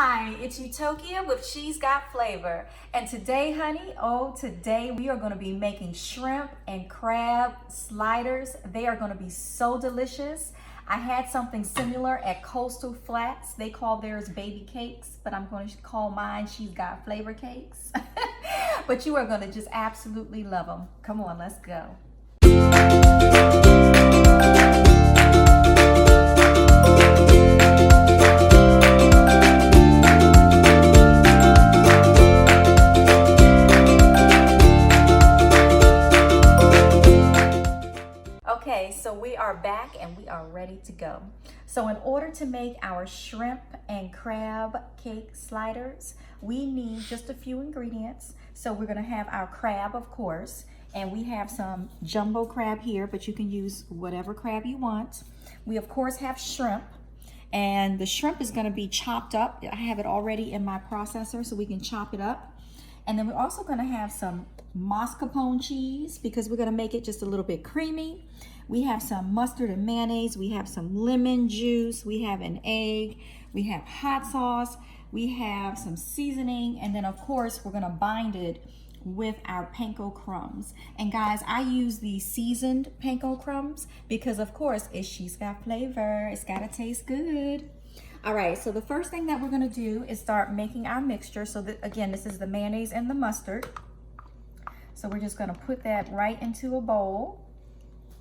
Hi, it's Utopia with She's Got Flavor. And today, honey, today we are going to be making shrimp and crab sliders. They are going to be so delicious. I had something similar at Coastal Flats. They call theirs baby cakes, but I'm going to call mine She's Got Flavor cakes. But you are going to just absolutely love them. Come on, let's go. Okay, so we are back and we are ready to go. So in order to make our shrimp and crab cake sliders, we need just a few ingredients. So we're gonna have our crab, of course, and we have some jumbo crab here, but you can use whatever crab you want. We of course have shrimp, and the shrimp is gonna be chopped up. I have it already in my processor so we can chop it up. And then we're also gonna have some mascarpone cheese because we're gonna make it just a little bit creamy. We have some mustard and mayonnaise. We have some lemon juice. We have an egg. We have hot sauce. We have some seasoning. And then of course, we're gonna bind it with our panko crumbs. And guys, I use the seasoned panko crumbs because of course, She's Got Flavor. It's gotta taste good. All right, so the first thing that we're gonna do is start making our mixture. So that, again, this is the mayonnaise and the mustard. So we're just gonna put that right into a bowl,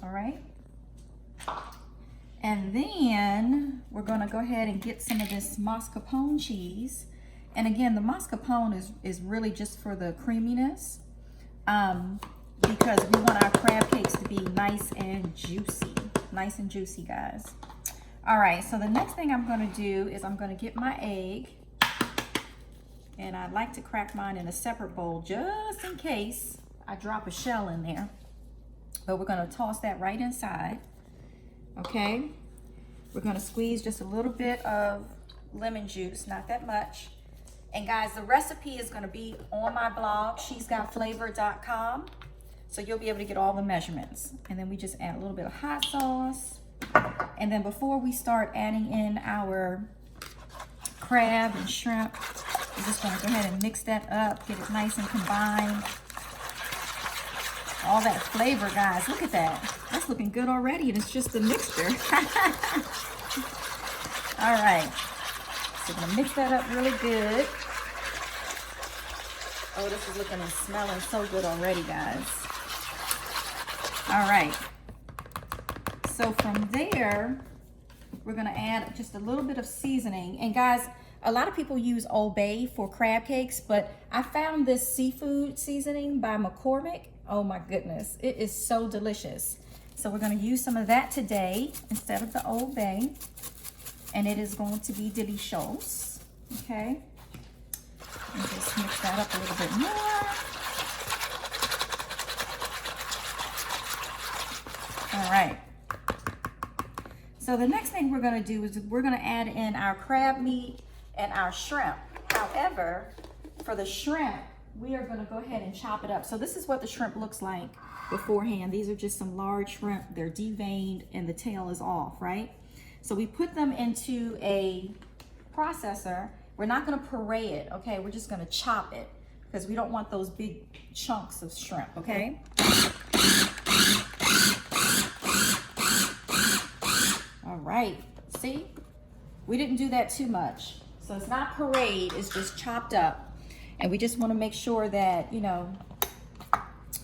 all right? And then we're gonna go ahead and get some of this mascarpone cheese. And again, the mascarpone is really just for the creaminess because we want our crab cakes to be nice and juicy, guys. All right, so the next thing I'm gonna do is I'm gonna get my egg, and I like to crack mine in a separate bowl just in case I drop a shell in there. But we're gonna toss that right inside, okay? We're gonna squeeze just a little bit of lemon juice, not that much. And guys, the recipe is gonna be on my blog, she'sgotflavor.com. So you'll be able to get all the measurements. And then we just add a little bit of hot sauce. And then before we start adding in our crab and shrimp, we're just gonna go ahead and mix that up, get it nice and combined. All that flavor, guys, look at that. That's looking good already, and it's just a mixture. All right, so we're gonna mix that up really good. Oh, this is looking and smelling so good already, guys. All right. So from there, we're gonna add just a little bit of seasoning. And guys, a lot of people use Old Bay for crab cakes, but I found this seafood seasoning by McCormick. Oh my goodness, it is so delicious. So we're gonna use some of that today instead of the Old Bay. And it is going to be delicious, okay? And just mix that up a little bit more. All right. So the next thing we're gonna do is we're gonna add in our crab meat and our shrimp. However, for the shrimp, we are gonna go ahead and chop it up. So this is what the shrimp looks like beforehand. These are just some large shrimp. They're deveined and the tail is off, right? So we put them into a processor. We're not gonna puree it, okay? We're just gonna chop it because we don't want those big chunks of shrimp, okay? All right, see? We didn't do that too much. So it's not pureed, it's just chopped up. And we just wanna make sure that, you know,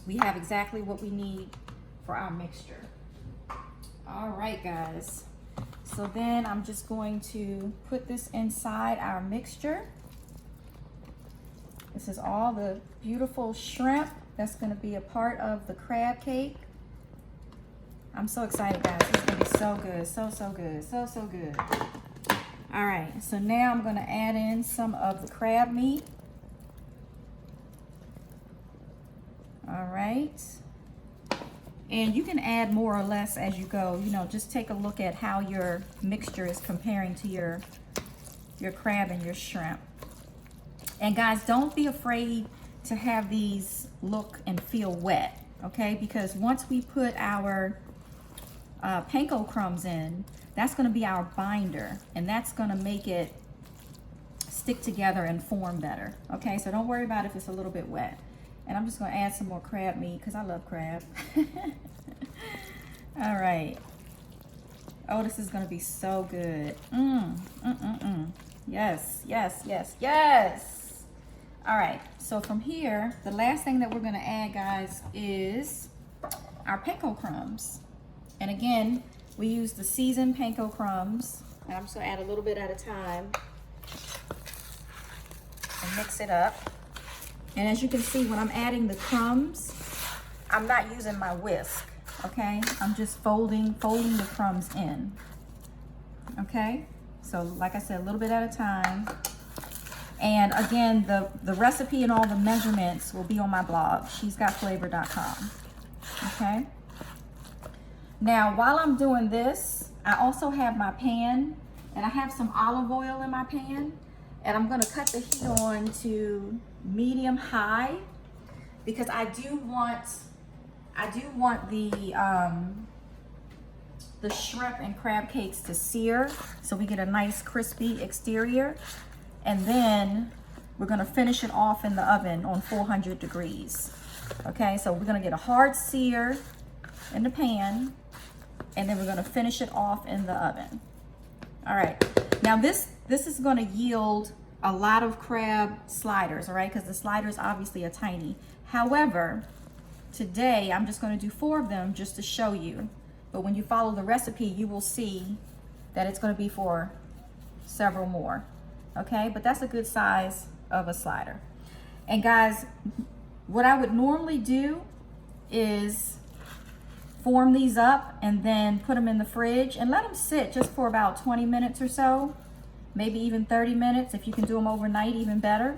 we have exactly what we need for our mixture. All right, guys. So then I'm just going to put this inside our mixture. This is all the beautiful shrimp that's gonna be a part of the crab cake. I'm so excited, guys. It's gonna be so good, so good, so good. All right, so now I'm gonna add in some of the crab meat. All right. And you can add more or less as you go. You know, just take a look at how your mixture is comparing to your crab and your shrimp. And guys, don't be afraid to have these look and feel wet, okay? Because once we put our panko crumbs in, that's gonna be our binder, and that's gonna make it stick together and form better. Okay, so don't worry about if it's a little bit wet. And I'm just gonna add some more crab meat because I love crab. All right. Oh, this is gonna be so good. Yes, yes, yes, yes. All right, so from here, the last thing that we're gonna add, guys, is our panko crumbs. And again, we use the seasoned panko crumbs. And I'm just gonna add a little bit at a time and mix it up. And as you can see, when I'm adding the crumbs, I'm not using my whisk, okay? I'm just folding the crumbs in, okay? So like I said, a little bit at a time. And again, the recipe and all the measurements will be on my blog, shesgotflavor.com, okay? Now, while I'm doing this, I also have my pan, and I have some olive oil in my pan, and I'm gonna cut the heat on to medium high because I do want the shrimp and crab cakes to sear so we get a nice crispy exterior. And then we're gonna finish it off in the oven on 400 degrees. Okay, so we're gonna get a hard sear in the pan, and then we're gonna finish it off in the oven. All right, now this is gonna yield a lot of crab sliders, all right, because the sliders obviously are tiny. However, today I'm just gonna do 4 of them just to show you. But when you follow the recipe, you will see that it's gonna be for several more, okay? But that's a good size of a slider. And guys, what I would normally do is form these up and then put them in the fridge and let them sit just for about 20 minutes or so, maybe even 30 minutes. If you can do them overnight, even better.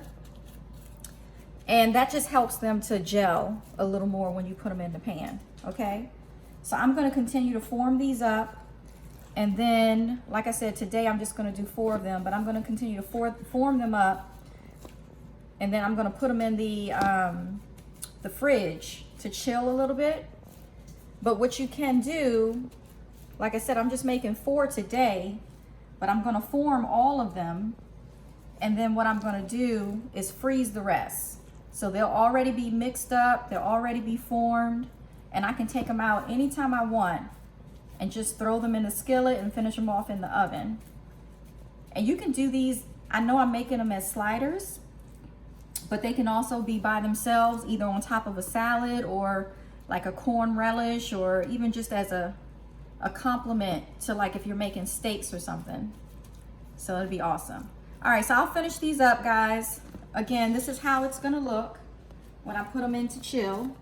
And that just helps them to gel a little more when you put them in the pan, okay? So I'm gonna continue to form these up. And then, like I said, today I'm just gonna do 4 of them, but I'm gonna continue to form them up. And then I'm gonna put them in the fridge to chill a little bit. But what you can do, like I said, I'm just making 4 today, but I'm gonna form all of them. And then what I'm gonna do is freeze the rest. So they'll already be mixed up, they'll already be formed, and I can take them out anytime I want and just throw them in the skillet and finish them off in the oven. And you can do these, I know I'm making them as sliders, but they can also be by themselves, either on top of a salad or like a corn relish, or even just as a compliment to, like, if you're making steaks or something. So it'd be awesome. All right, so I'll finish these up, guys. Again, this is how it's gonna look when I put them in to chill.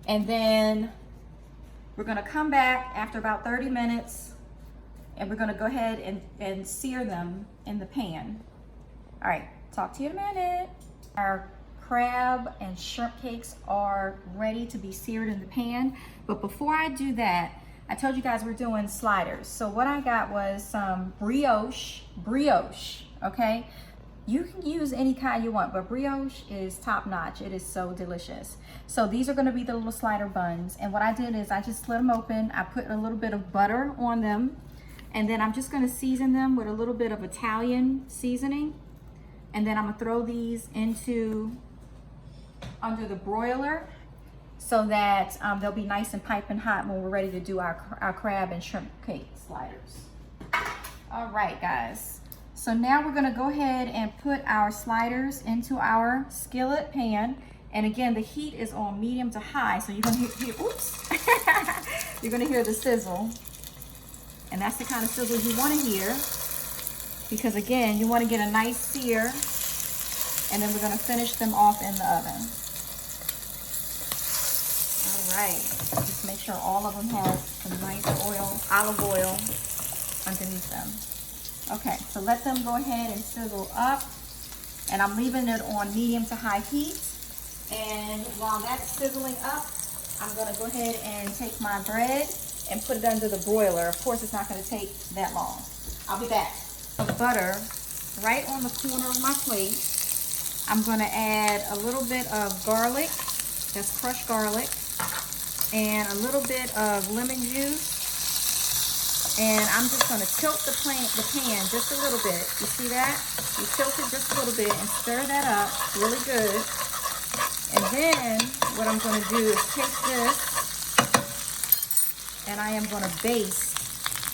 And then we're gonna come back after about 30 minutes and we're gonna go ahead and sear them in the pan. All right, talk to you in a minute. Our crab and shrimp cakes are ready to be seared in the pan. But before I do that, I told you guys we're doing sliders. So what I got was some brioche, okay? You can use any kind you want, but brioche is top notch. It is so delicious. So these are gonna be the little slider buns. And what I did is I just split them open. I put a little bit of butter on them. And then I'm just gonna season them with a little bit of Italian seasoning. And then I'm gonna throw these under the broiler so that they'll be nice and piping hot when we're ready to do our crab and shrimp cake sliders. All right, guys. So now we're gonna go ahead and put our sliders into our skillet pan. And again, the heat is on medium to high. So you're gonna hear oops. You're gonna hear the sizzle. And that's the kind of sizzle you wanna hear. Because again, you wanna get a nice sear. And then we're gonna finish them off in the oven. All right, just make sure all of them have some nice olive oil underneath them. Okay, so let them go ahead and sizzle up. And I'm leaving it on medium to high heat. And while that's sizzling up, I'm gonna go ahead and take my bread and put it under the broiler. Of course, it's not gonna take that long. I'll be back. Butter right on the corner of my plate. I'm gonna add a little bit of garlic, that's crushed garlic, and a little bit of lemon juice, And I'm just gonna tilt the pan just a little bit. You see that? You tilt it just a little bit and stir that up really good. And then what I'm gonna do is take this and I am gonna baste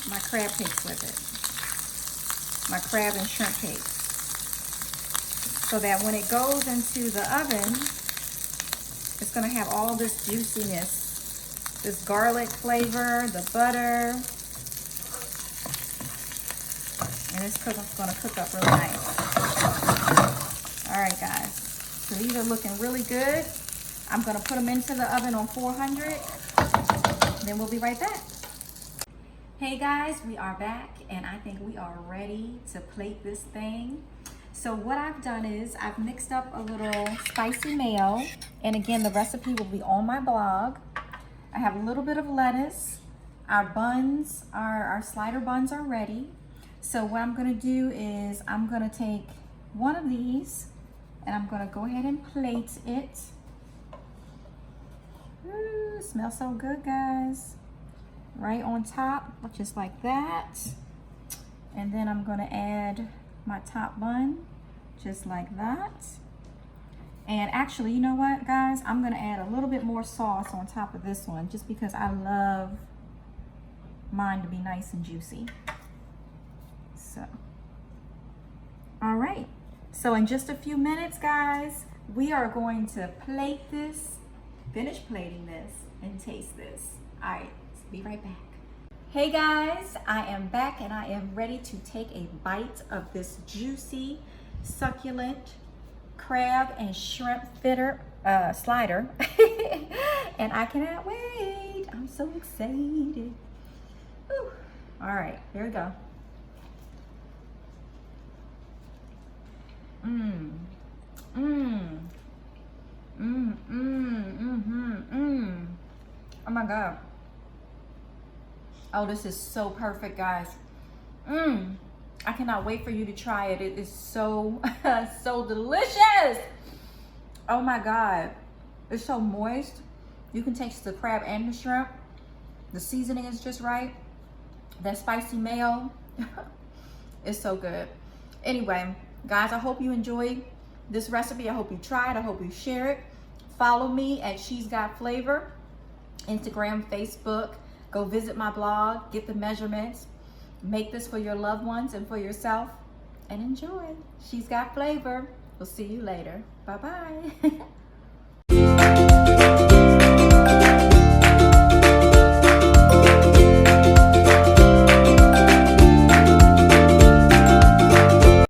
my crab cakes with it. My crab and shrimp cakes. So that when it goes into the oven, it's gonna have all this juiciness, this garlic flavor, the butter, and it's gonna cook up really nice. All right, guys, so these are looking really good. I'm gonna put them into the oven on 400, then we'll be right back. Hey guys, we are back, and I think we are ready to plate this thing. So what I've done is I've mixed up a little spicy mayo, and again, the recipe will be on my blog. I have a little bit of lettuce. Our buns, our slider buns are ready. So what I'm gonna do is I'm gonna take one of these and I'm gonna go ahead and plate it. Ooh, smells so good, guys. Right on top, just like that. And then I'm gonna add my top bun, just like that. And actually, you know what, guys? I'm gonna add a little bit more sauce on top of this one, just because I love mine to be nice and juicy. So, all right. So in just a few minutes, guys, we are going to plate this, finish plating this, and taste this. All right, be right back. Hey guys, I am back and I am ready to take a bite of this juicy, succulent crab and shrimp slider. And I cannot wait. I'm so excited. Whew. All right, here we go. Oh my God. Oh, this is so perfect, guys. I cannot wait for you to try it. It is so, so delicious. Oh my God. It's so moist. You can taste the crab and the shrimp. The seasoning is just right. That spicy mayo. It's so good. Anyway, guys, I hope you enjoyed this recipe. I hope you try it. I hope you share it. Follow me at She's Got Flavor, Instagram, Facebook. Go visit my blog, get the measurements, make this for your loved ones and for yourself, and enjoy. She's Got Flavor. We'll see you later. Bye-bye.